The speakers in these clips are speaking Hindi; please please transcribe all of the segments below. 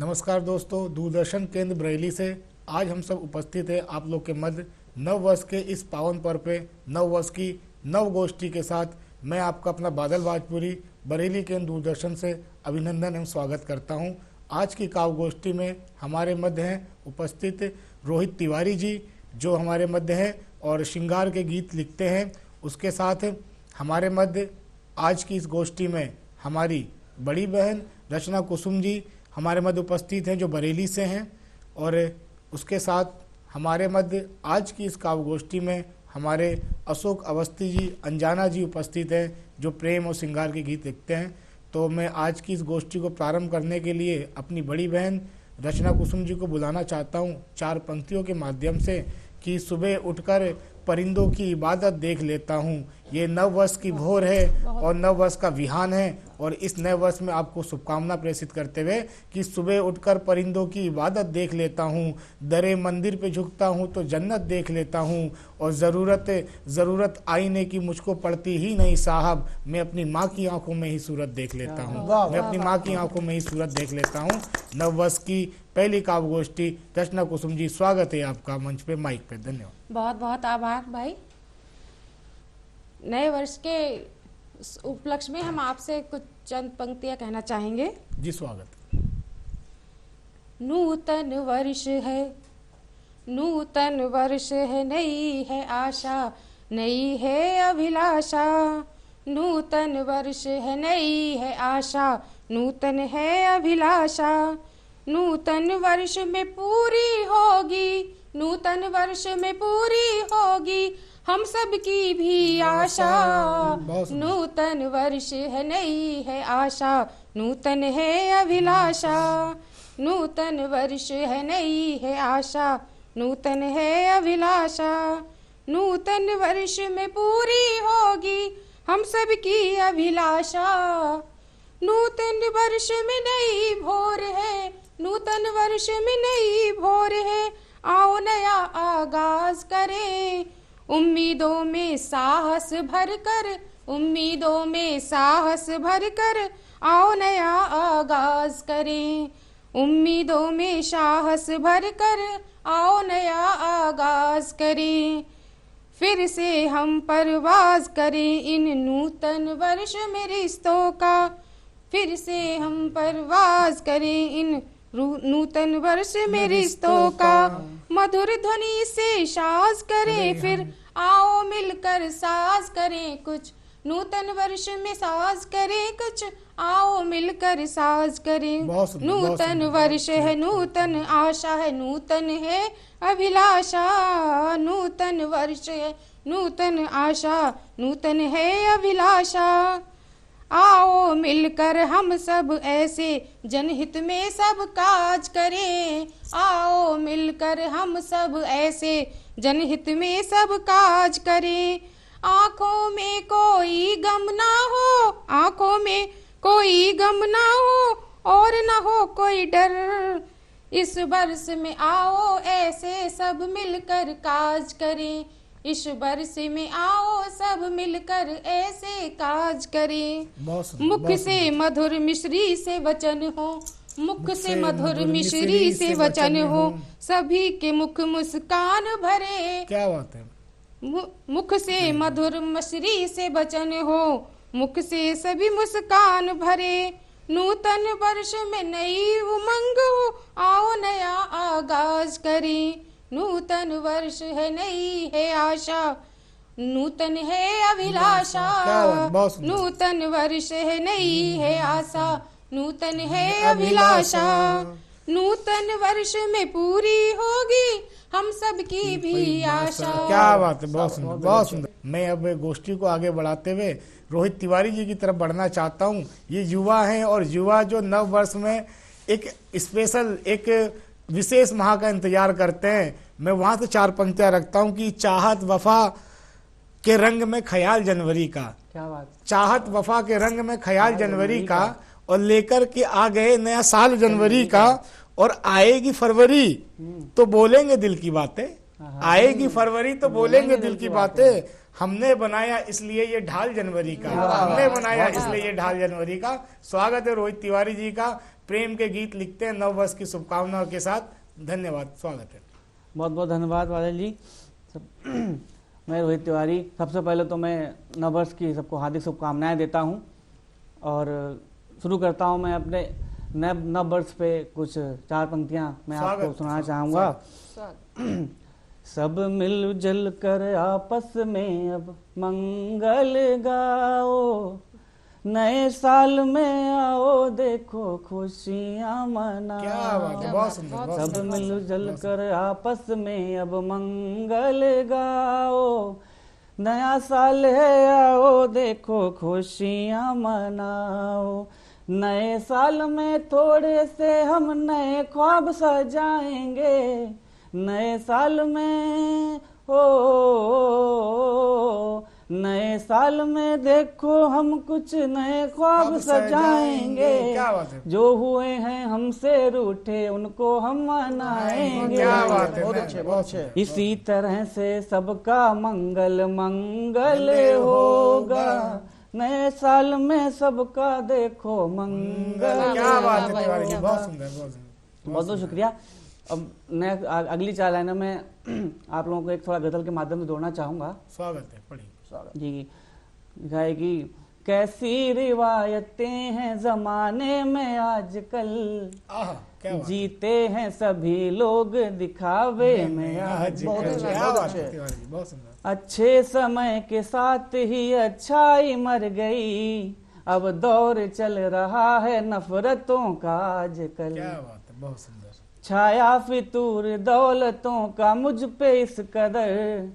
नमस्कार दोस्तों, दूरदर्शन केंद्र बरेली से आज हम सब उपस्थित हैं आप लोग के मध्य नव वर्ष के इस पावन पर्व पे नव वर्ष की नव गोष्ठी के साथ। मैं आपका अपना बादल वाजपुरी बरेली केंद्र दूरदर्शन से अभिनंदन एवं स्वागत करता हूं। आज की काव्य गोष्ठी में हमारे मध्य हैं उपस्थित रोहित तिवारी जी, जो हमारे मध्य हैं और श्रृंगार के गीत लिखते हैं। उसके साथ हमारे मध्य आज की इस गोष्ठी में हमारी बड़ी बहन रचना कुसुम जी हमारे मध्य उपस्थित हैं, जो बरेली से हैं। और उसके साथ हमारे मध्य आज की इस काव्य गोष्ठी में हमारे अशोक अवस्थी जी, अंजाना जी उपस्थित हैं, जो प्रेम और श्रृंगार के गीत लिखते हैं। तो मैं आज की इस गोष्ठी को प्रारंभ करने के लिए अपनी बड़ी बहन रचना कुसुम जी को बुलाना चाहता हूँ चार पंक्तियों के माध्यम से कि सुबह उठकर परिंदों की इबादत देख लेता हूँ। ये नव वर्ष की भोर है और नव वर्ष का विहान है, और इस नए वर्ष में आपको शुभकामना प्रेषित करते हुए कि सुबह उठकर परिंदों की इबादत देख लेता हूँ, दरे मंदिर पे झुकता हूँ तो जन्नत देख लेता हूँ, और ज़रूरत आईने की मुझको पड़ती ही नहीं साहब, मैं अपनी माँ की आंखों में ही सूरत देख लेता हूँ, मैं अपनी माँ की आंखों में ही सूरत देख लेता हूँ। नव वर्ष की पहली काव्य गोष्ठी रचना कुसुम जी, स्वागत है आपका मंच पे, माइक पे। धन्यवाद। बहुत बहुत आभार भाई। नए वर्ष के उपलक्ष्य में हम आपसे कुछ चंद पंक्तियां कहना चाहेंगे। जी स्वागत। नूतन वर्ष है, नूतन वर्ष है, नई है आशा, नई है अभिलाषा। नूतन वर्ष है, नई है आशा, नूतन है अभिलाषा। नूतन वर्ष में पूरी होगी, नूतन वर्ष में पूरी होगी हम सब की भी आशा। नूतन वर्ष है, नई है आशा, नूतन है अभिलाषा। नूतन वर्ष है, नई है आशा, नूतन है अभिलाषा। नूतन वर्ष में पूरी होगी हम सब की अभिलाषा। नूतन वर्ष में नई भोर है, नूतन वर्ष में नई भोर है, आओ नया आगाज करें। उम्मीदों में साहस भरकर, उम्मीदों में साहस भरकर, आओ नया आगाज करें। उम्मीदों में साहस भरकर, आओ नया आगाज करें। फिर से हम परवाज करें इन नूतन वर्ष में रिश्तों का, फिर से हम परवाज करें इन नूतन वर्ष में रिश्तों का। मधुर ध्वनि से साज करें, फिर आओ मिलकर साज करें कुछ। नूतन वर्ष में साज करें कुछ, आओ मिलकर साज करें। नूतन वर्ष है, नूतन आशा है, नूतन है अभिलाषा। नूतन वर्ष है, नूतन आशा, नूतन है अभिलाषा। आओ मिलकर हम सब ऐसे जनहित में सब काज करें। आओ मिलकर हम सब ऐसे जनहित में सब काज करें। आँखों में कोई गम ना हो, आँखों में कोई गम ना हो, और ना हो कोई डर। इस वर्ष में आओ ऐसे सब मिलकर काज करें। इस वर्ष में आओ सब मिलकर ऐसे काज करें। मुख से मधुर मिश्री से वचन हो, मुख से मधुर मिश्री से वचन हो, सभी के मुख मुस्कान भरे। क्या बात है। मुख से मधुर मिश्री से वचन हो, मुख से सभी मुस्कान भरे। नूतन वर्ष में नई उमंग हो, आओ नया आगाज करें। नूतन वर्ष है, नई है आशा, नूतन है अभिलाषा। नूतन वर्ष है, नई है आशा, नूतन है अभिलाषा। नूतन वर्ष में पूरी होगी हम सब की भी आशा। क्या बात है, बहुत सुंदर, बहुत सुंदर। मैं अब गोष्ठी को आगे बढ़ाते हुए रोहित तिवारी जी की तरफ बढ़ना चाहता हूँ। ये युवा हैं, और युवा जो नव वर्ष में एक स्पेशल, एक विशेष माह का इंतजार करते हैं। मैं वहां से चार पंक्तियां रखता हूं कि चाहत वफा के रंग में ख्याल जनवरी का। क्या बात। चाहत वफा के रंग में ख्याल जनवरी का, और लेकर के आ गए नया साल जनवरी का, और आएगी फरवरी तो बोलेंगे दिल की बातें। आएगी फरवरी तो बोलेंगे दिल की बातें। हमने बनाया इसलिए ये ढाल जनवरी का, हमने बनाया इसलिए ये ढाल जनवरी का। स्वागत है रोहित तिवारी जी का। प्रेम के गीत लिखते हैं नव वर्ष की शुभकामनाओं के साथ। धन्यवाद, स्वागत है। बहुत बहुत धन्यवाद बादल जी। मैं रोहित तिवारी, सबसे पहले तो मैं नव वर्ष की सबको हार्दिक शुभकामनाएं देता हूं और शुरू करता हूं मैं अपने नव वर्ष पे कुछ 4 पंक्तियां मैं आपको सुनाना चाहूँगा। सब मिलजुल कर आपस में अब मंगल गाओ, नए साल में आओ देखो खुशियाँ मनाओ। क्या बात है, बहुत सुंदर, बहुत सब सुंदर। मिलजुल कर आपस में अब मंगल गाओ, नया साल है आओ देखो खुशियाँ मनाओ। नए साल में थोड़े से हम नए ख्वाब सजाएंगे, नए साल में नए साल में देखो हम कुछ नए ख्वाब सजाएंगे। क्या बात है, जो हुए हैं हमसे रूठे उनको हम मनाएंगे। क्या बात है, बहुत अच्छे, बहुत अच्छे। इसी तरह से सबका मंगल मंगल होगा, नए साल में सबका देखो मंगल। क्या बात है तिवारी जी, बहुत सुंदर, बहुत सुंदर। बहुत बहुत शुक्रिया। अब मैं अगली 4 लाइनों में आप लोगों को एक थोड़ा गजल के माध्यम से जोड़ना चाहूंगा। स्वागत है, पढ़िए। जी, लिखा है कि कैसी रिवायतें हैं जमाने में आजकल, आहा, क्या बात है। जीते हैं सभी लोग दिखावे में आजकल। बहुत अच्छे, क्या बहुत बात है अच्छे। तिवारी जी, बहुत सुंदर। अच्छे समय के साथ ही अच्छाई मर गई, अब दौर चल रहा है नफरतों का आजकल। क्या बात है, बहुत सुंदर। छाया फितूर दौलतों का मुझ पे इस कदर,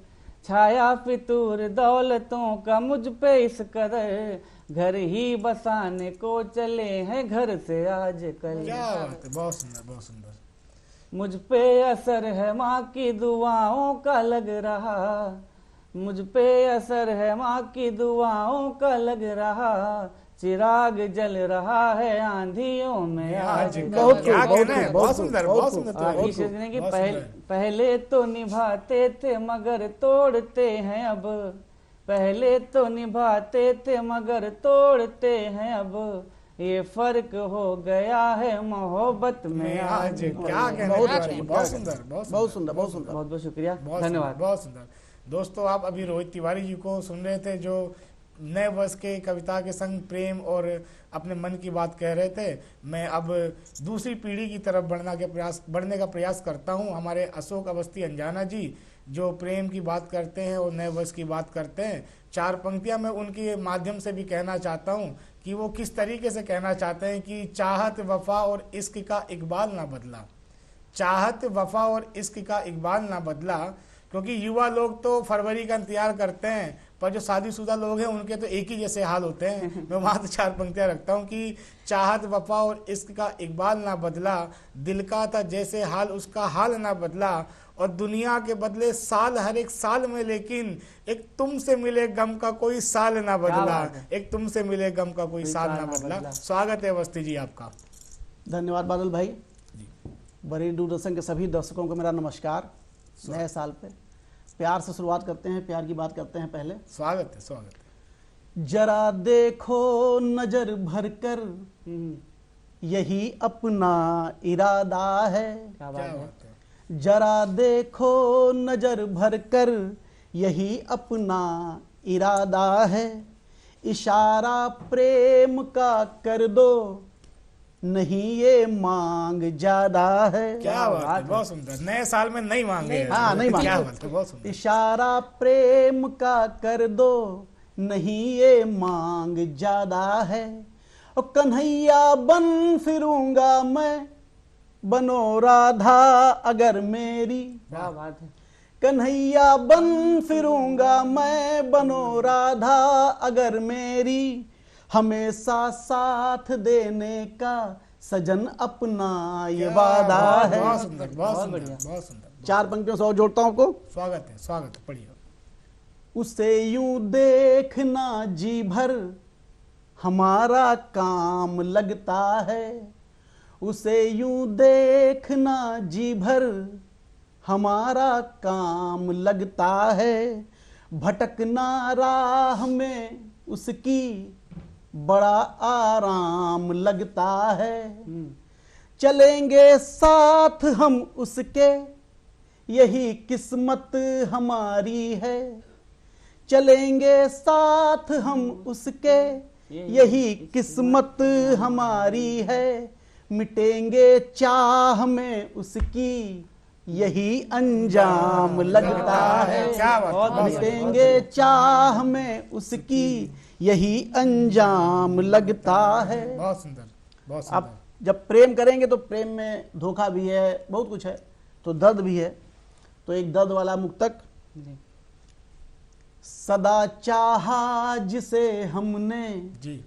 छाया फितूर दौलतों का मुझ पे इस कदर, घर ही बसाने को चले हैं घर से आजकल। क्या बात है, बहुत सुंदर, बहुत सुंदर। मुझ पे असर है माँ की दुआओं का लग रहा, मुझ पे असर है माँ की दुआओं का लग रहा, चिराग जल रहा है आंधियों में आज। बहुत क्या खूब, कहना है, बहुत खूब, सुंदर, बहुत बहुत खूब। सुंदर। आगे बहुत शेष ने कि बहुत सुंदर। पहले तो निभाते थे मगर तोड़ते हैं अब, पहले तो निभाते थे मगर तोड़ते हैं अब, ये फर्क हो गया है मोहब्बत में मैं आज आज। क्या कहना है तिवारी जी, बहुत सुंदर, बहुत बहुत सुंदर, बहुत सुंदर। बहुत बहुत शुक्रिया, बहुत धन्यवाद। सुंदर, बहुत सुंदर। दोस्तों, आप अभी रोहित तिवारी जी को सुन रहे थे, जो नए वर्ष के कविता के संग प्रेम और अपने मन की बात कह रहे थे। मैं अब दूसरी पीढ़ी की तरफ बढ़ने का प्रयास करता हूं। हमारे अशोक अवस्थी अंजाना जी जो प्रेम की बात करते हैं और नए वर्ष की बात करते हैं, 4 पंक्तियां मैं उनके माध्यम से भी कहना चाहता हूं कि वो किस तरीके से कहना चाहते हैं कि चाहत वफा और इश्क का इकबाल ना बदला, चाहत वफा और इश्क का इकबाल ना बदला। क्योंकि युवा लोग तो फरवरी का इंतजार करते हैं, पर जो शादीशुदा लोग हैं उनके तो एक ही जैसे हाल होते हैं। मैं वहाँ तो 4 पंक्तियाँ रखता हूँ कि चाहत वफा और इश्क का इकबाल ना बदला, दिल का था जैसे हाल उसका हाल ना बदला, और दुनिया के बदले साल हर एक साल में, लेकिन एक तुमसे मिले गम का कोई साल ना बदला, एक तुमसे मिले गम का कोई साल ना बदला। स्वागत है अवस्थी जी आपका। धन्यवाद बादल भाई। बड़ी दूरदर्शन के सभी दर्शकों को मेरा नमस्कार। नए साल पे प्यार से शुरुआत करते हैं, प्यार की बात करते हैं पहले। स्वागत है, स्वागत है। जरा देखो नजर भर कर यही अपना इरादा है, क्या क्या बात है। बात है। जरा देखो नजर भर कर यही अपना इरादा है, इशारा प्रेम का कर दो नहीं ये मांग ज्यादा है। क्या बात है, बहुत सुंदर। नए साल में नहीं मांगे। हाँ, नहीं मांगे। क्या बात है, बहुत सुंदर। इशारा प्रेम का कर दो नहीं ये मांग ज्यादा है, और कन्हैया बन फिरूंगा मैं बनो राधा अगर मेरी, क्या बात है। कन्हैया बन फिरूंगा मैं बनो राधा अगर मेरी, हमेशा साथ देने का सजन अपना ये वादा है। बहुत सुंदर, बहुत बहुत सुंदर, बढ़िया। बहुत सुंदर। 4 पंक्तियों से और जोड़ता हूं आपको। स्वागत है, स्वागत है, पढ़िए। उसे यूं देखना जी भर हमारा काम लगता है, उसे यूं देखना जी भर हमारा काम लगता है, भटकना राह में उसकी बड़ा आराम लगता है। चलेंगे साथ हम उसके, यही किस्मत हमारी है। चलेंगे साथ हम उसके, यही किस्मत हमारी है। मिटेंगे चाह में उसकी, यही अंजाम लगता है। क्या बात है। मिटेंगे चाह में उसकी, यही अंजाम लगता है। बहुत सुंदर, बहुत आप सुंदर। जब प्रेम करेंगे तो प्रेम में धोखा भी है, बहुत कुछ है, तो दर्द भी है। तो एक दर्द वाला मुक्तक। सदा चाहा जिसे हमने, जी,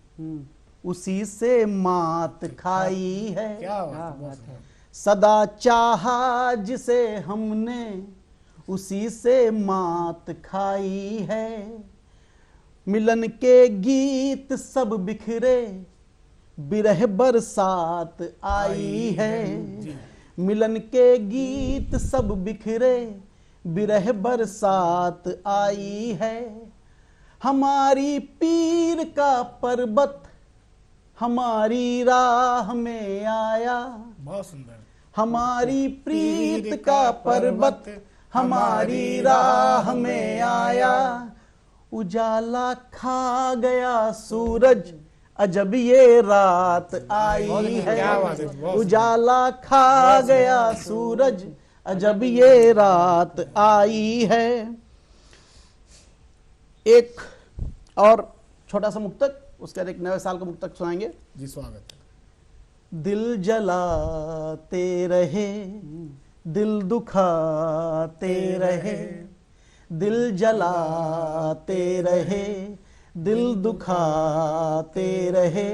उसी से मात खाई है। क्या बात है, बहुत सुंदर। सदा चाहा जिसे हमने, उसी से मात खाई है। मिलन के गीत सब बिखरे, बिरह बरसात आई है। मिलन के गीत सब बिखरे, बिरह बरसात आई है। हमारी पीर का पर्वत हमारी राह में आया। बहुत सुंदर। हमारी प्रीत का पर्वत हमारी राह में आया। उजाला खा गया सूरज, अजब ये रात आई है। क्या बात है, बहुत उजाला खा गया सूरज, अजब ये रात आई है। एक और छोटा सा मुक्तक, उसके बाद एक नए साल का मुक्तक सुनाएंगे। जी, स्वागत है। दिल जलाते रहे, दिल दुखाते रहे, दिल जलाते रहे, दिल दुखाते रहे।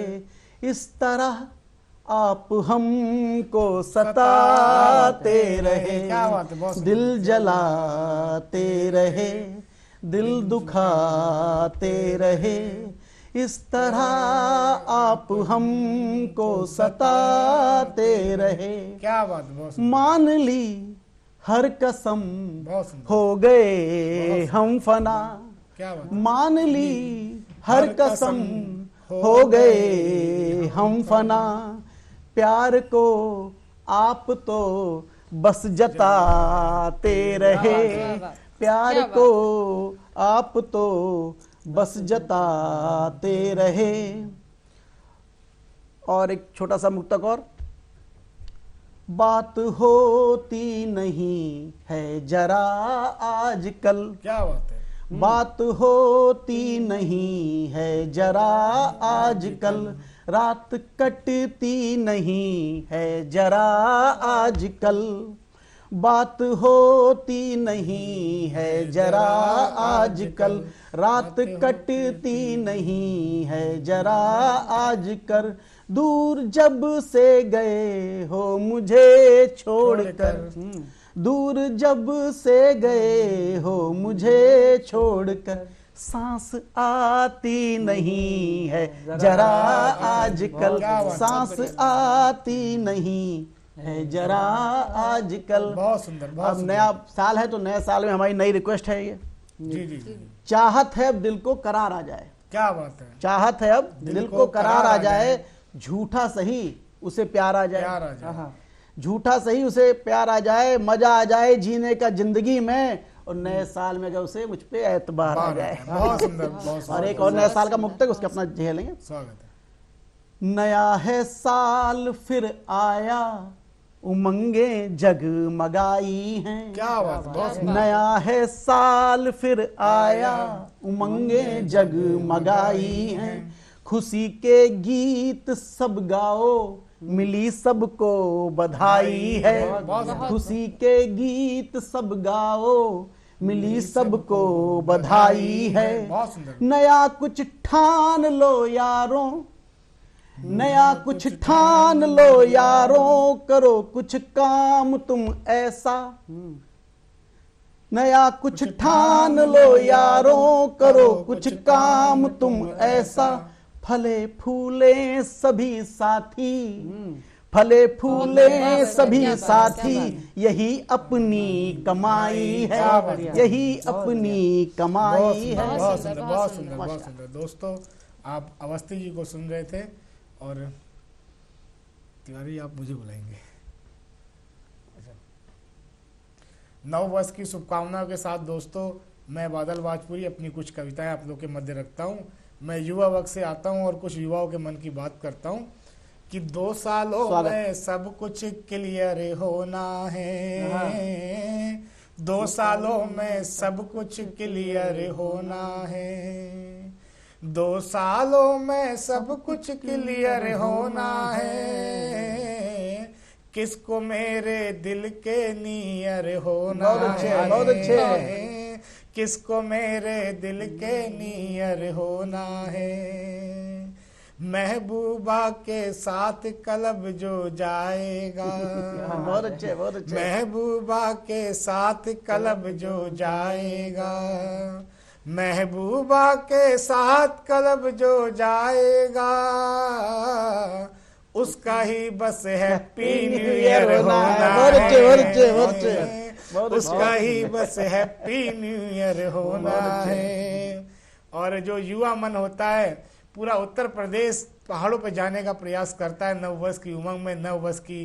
इस तरह आप हमको सताते रहे। क्या बात है, बहुत सुंदर। दिल जलाते रहे, दिल दुखाते रहे। इस तरह आप हमको सताते रहे। क्या बात है, बहुत सुंदर। मान ली हर कसम, बहुत सुंदर। हो गए हम फना। क्या बात। मान ली हर कसम, हो गए हम फना। प्यार को आप तो बस जताते रहे। प्यार को आप तो बस जताते रहे। और एक छोटा सा मुक्तक और। बात होती नहीं है जरा आजकल। क्या बात है। बात होती नहीं है जरा आजकल। रात कटती नहीं है जरा आजकल। बात होती नहीं है जरा आजकल। रात कटती नहीं है जरा आजकल। दूर जब से गए हो मुझे छोड़कर, दूर जब से गए हो मुझे छोड़कर। सांस आती नहीं है जरा आजकल। सांस आती नहीं है जरा आजकल। बहुत सुंदर, बहुत अब सुंदर। नया साल है तो नए साल में हमारी नई रिक्वेस्ट है ये। जी जी जी। चाहत है अब दिल को करार आ जाए। क्या बात है। चाहत है अब दिल को करार आ जाए। झूठा सही उसे प्यार आ प्यार जाए। आ जाए। झूठा सही उसे प्यार आ जाए। मजा आ जाए जीने का जिंदगी में। और नए साल में अगर उसे मुझ पे एतबार आ जाए। बहुत सुंदर, बहुत सुंदर। और एक और नए साल का मुक्तक, उसके अपना झेलेंगे। स्वागत है। नया है साल फिर आया, उमंगे जगमगाई हैं। क्या बात है, बहुत सुंदर। नया है साल फिर आया, उमंगे जगमगाई हैं। खुशी के गीत सब गाओ, मिली सबको बधाई है। खुशी के गीत सब गाओ, मिली सबको बधाई है। बहुत सुंदर। नया कुछ ठान लो यारों, नया कुछ ठान लो यारों। करो कुछ काम तुम ऐसा, नया कुछ ठान लो यारों। करो कुछ काम तुम ऐसा। फले फूले सभी साथी, फले फूले सभी साथी, यही अपनी कमाई है, यही अपनी कमाई है। बहुत सुंदर, बहुत सुंदर, बहुत सुंदर। दोस्तों, आप अवस्थी जी को सुन रहे थे और तिवारी आप मुझे बुलाएंगे। नव वर्ष की शुभकामनाओं के साथ दोस्तों, मैं बादल वाजपुरी अपनी कुछ कविताएं आप लोग के मध्य रखता हूं। मैं युवा वर्ग से आता हूं और कुछ युवाओं के मन की बात करता हूं कि 2 सालों में सब कुछ क्लियर होना है, 2 सालों में सब कुछ क्लियर होना है, 2 सालों में सब कुछ क्लियर होना है, किसको मेरे दिल के नियर होना है, बहुत अच्छे। किसको मेरे दिल के नियर होना है, महबूबा के साथ क्लब जो जाएगा, बहुत अच्छे, बहुत अच्छे। महबूबा के साथ क्लब जो जाएगा, महबूबा के साथ क्लब जो जाएगा, उसका ही बस हैप्पी न्यू ईयर होना है, उसका ही बस हैप्पी न्यू ईयर होना है। और जो युवा मन होता है, पूरा उत्तर प्रदेश पहाड़ों पर जाने का प्रयास करता है नववर्ष की उमंग में, नववर्ष की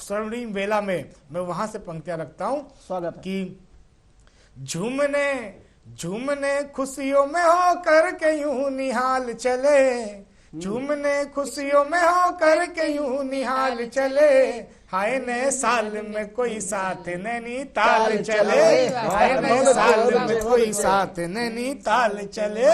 स्वर्णिम बेला में। मैं वहां से पंक्तियां रखता हूं कि झूमने झूमने खुशियों में हो करके यूं निहाल चले, झूमने खुशियों में हो करके यूं निहाल चले, हाय नए साल में कोई साथ नैनीताल चले, हाय नए साल में कोई साथ नैनीताल चले,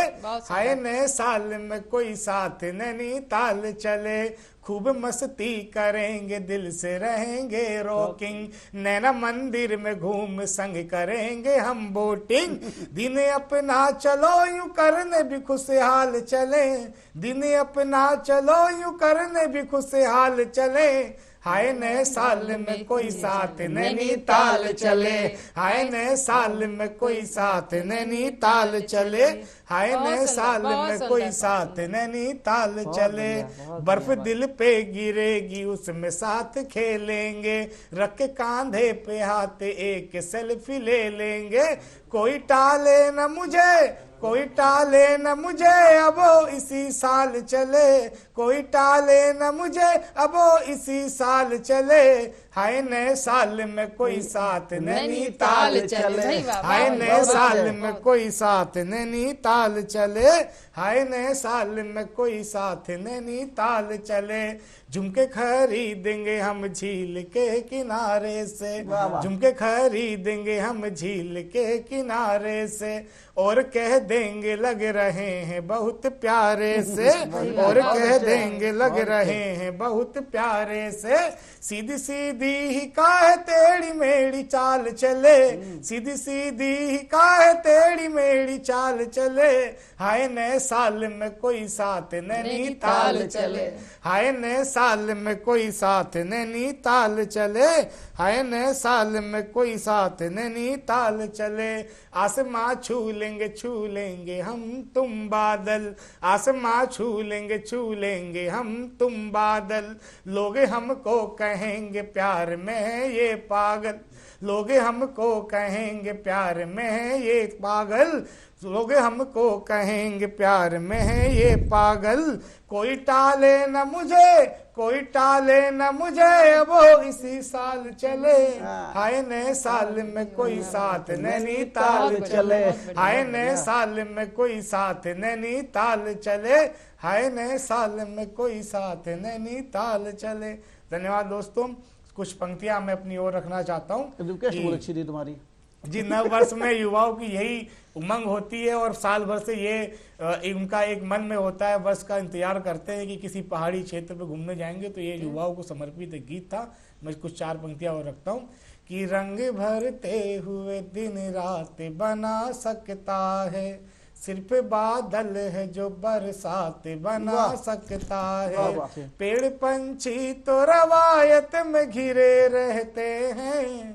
हाय नए साल में कोई साथ नैनीताल चले, खूब मस्ती करेंगे दिल से रहेंगे रॉकिंग, नैना मंदिर में घूम संग करेंगे हम बोटिंग, दिन अपना चलो यूं करने भी खुशहाल चले, दिन अपना चलो यूं करने भी खुशहाल चले, हाय नए साल में कोई साथ नैनीताल चले, हाय नए साल में कोई साथ नैनीताल चले, हाय नए साल में कोई साथ नैनीताल चले, बर्फ दिल पे गिरेगी उसमें साथ खेलेंगे, रख के कांधे पे हाथ एक सेल्फी ले लेंगे, कोई टाले न मुझे, कोई टाले न मुझे, अबो इसी साल चले, कोई टाले न मुझे, अबो इसी साल चले, हाय नए साल में कोई साथ नैनीताल चले, हाय नए साल में कोई साथ नैनीताल चले, हाय नए साल में कोई साथ नैनीताल चले, झुमके खरीदेंगे हम झील के किनारे से, झुमके खरीदेंगे हम झील के किनारे से, और कह देंगे लग रहे हैं बहुत प्यारे से, और कह देंगे लग रहे हैं बहुत प्यारे से, सीधी सीधी ही काहे टेढ़ी मेढ़ी चाल चले, सीधी सीधी ही काहे टेढ़ी मेढ़ी चाल चले, हाय नए साल में कोई साथ नैनीताल चले, हाय नए साल में कोई साथ नैनीताल चले, हाय नए साल में कोई साथ नैनीताल चले, आसमां छू लेंगे हम तुम बादल, आसमां छू लेंगे हम तुम बादल, लोग हमको कहेंगे प्यार में है ये पागल, लोग हमको कहेंगे प्यार में है ये पागल, लोग हमको कहेंगे प्यार में है ये पागल, कोई टाले न मुझे, कोई टाले न मुझे, वो इसी साल चले, हाय नए साल में कोई साथ नैनीताल चले, हाय नए साल में कोई साथ नैनीताल चले, हाय नए साल में कोई साथ नैनीताल चले। धन्यवाद दोस्तों। कुछ पंक्तियां मैं अपनी ओर रखना चाहता हूँ। अच्छी थी तुम्हारी जी। नव वर्ष में युवाओं की यही उमंग होती है और साल भर से ये उनका एक मन में होता है, वर्ष का इंतजार करते हैं कि किसी पहाड़ी क्षेत्र पे घूमने जाएंगे, तो ये युवाओं को समर्पित एक गीत था। मैं कुछ 4 पंक्तियां और रखता हूँ कि रंग भरते हुए दिन रात बना सकता है, सिर्फ बादल है जो बरसात बना सकता है, पेड़ पंछी तो रवायत में घिरे रहते हैं,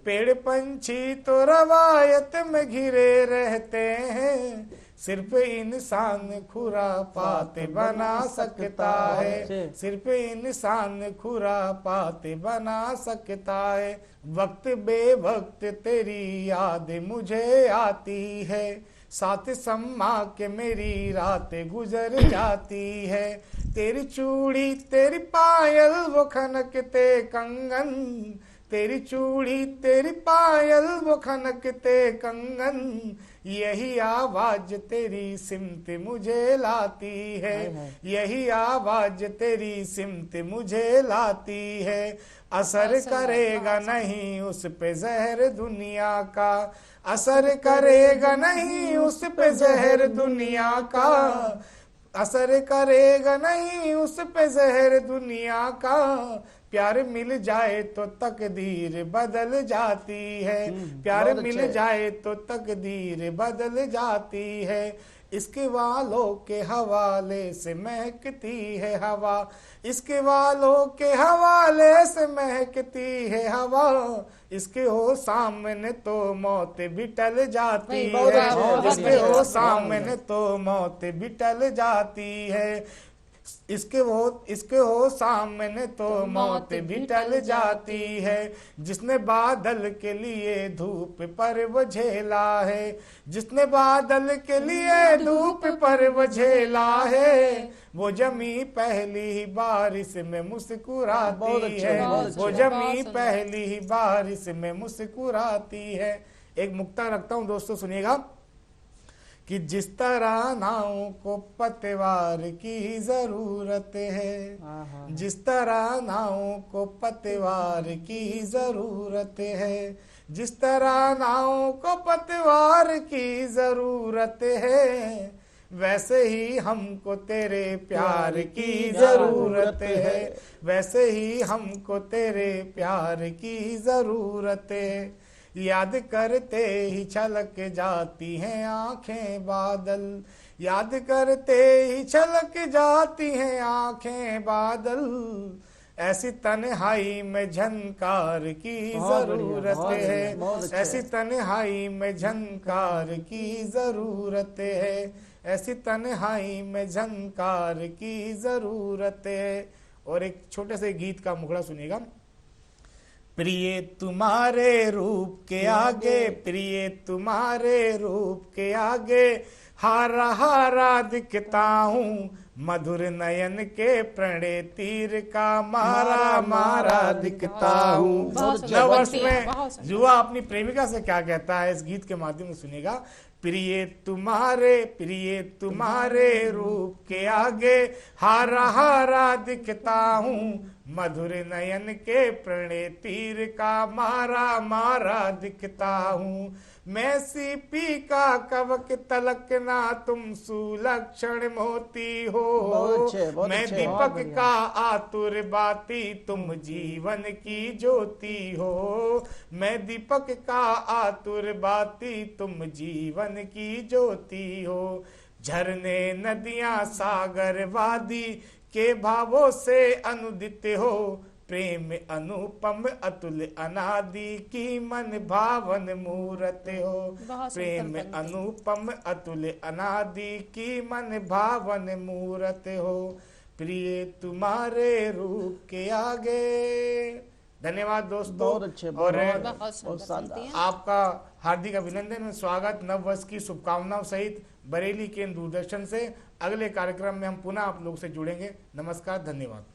पेड़ पंछी तो रवायत में घिरे रहते हैं, सिर्फ इंसान खुरापाते बना सकता है, सिर्फ इंसान खुरापाते बना सकता है। वक्त बेवक्त तेरी याद मुझे आती है, साथ सम्मा के मेरी रातें गुजर जाती है। तेरी चूड़ी तेरी पायल वो खनकते कंगन, तेरी चूड़ी तेरी पायल वो खनकते कंगन, यही आवाज तेरी सिमत मुझे लाती है, यही आवाज तेरी सिमत मुझे लाती है। असर करेगा नहीं उस पे जहर दुनिया का, असर करेगा नहीं उस पे जहर दुनिया का, असर करेगा नहीं उस पे जहर दुनिया का। प्यार मिल जाए तो तकदीर बदल जाती है, प्यार मिल जाए तो तकदीर बदल जाती है। इसके वालों के हवाले से महकती है हवा, इसके वालों के हवाले से महकती है हवा। इसके हो सामने तो मौत भी टल जाती है, इसके हो सामने तो मौत भी टल जाती है। इसके हो सामने तो मौत भी टल जाती है। जिसने बादल के लिए धूप पर वो झेला है, जिसने बादल के लिए धूप पर वो झेला है, वो जमी पहली बारिश में मुस्कुराती है, वो जमी पहली बारिश में मुस्कुराती है। एक मुक्ता रखता हूँ दोस्तों, सुनिएगा कि जिस तरह नाव को पतवार की जरूरत है, जिस तरह नाव को पतवार की जरूरत है, जिस तरह नाव को पतवार की जरूरत है, वैसे ही हमको तेरे प्यार की जरूरत है, वैसे ही हमको तेरे प्यार की जरूरत है। याद करते ही छलक जाती हैं आंखें बादल, याद करते ही छलक जाती हैं आंखें बादल। ऐसी तन्हाई में झनकार की जरूरत है, ऐसी तन्हाई में झनकार की जरूरत है, ऐसी तन्हाई में झनकार की जरूरत है। और एक छोटे से गीत का मुखड़ा सुनिएगा। प्रिय तुम्हारे रूप के आगे, प्रिय तुम्हारे रूप के आगे, हारा हारा दिखता हूँ, मधुर नयन के प्रणय तीर का मारा मारा दिखता हूँ। नववर्ष में युवा अपनी प्रेमिका से क्या कहता है, इस गीत के माध्यम से सुनिएगा। प्रिय तुम्हारे रूप के आगे, हारा हारा दिखता हूँ, मधुर नयन के प्रणय तीर का मारा मारा दिखता हूँ। मैं सीपी का कवक तलकना, तुम सुलक्षण मोती हो, मैं दीपक का आतुर बाती, तुम जीवन की ज्योति हो, मैं दीपक का आतुर बाती, तुम जीवन की ज्योति हो। झरने नदियां सागर वादी के भावों से अनुदित हो, प्रेम अनुपम अतुल अनादि की मन भावन मूरत हो, प्रेम अनुपम अतुल अनादि की मन भावन मूरत हो। प्रिय तुम्हारे रूप के आगे। धन्यवाद दोस्तों। बहुत अच्छे, और शानदार। आपका हार्दिक अभिनंदन, स्वागत, नव वर्ष की शुभकामनाओं सहित बरेली केंद्र दूरदर्शन से। अगले कार्यक्रम में हम पुनः आप लोग से जुड़ेंगे। नमस्कार, धन्यवाद।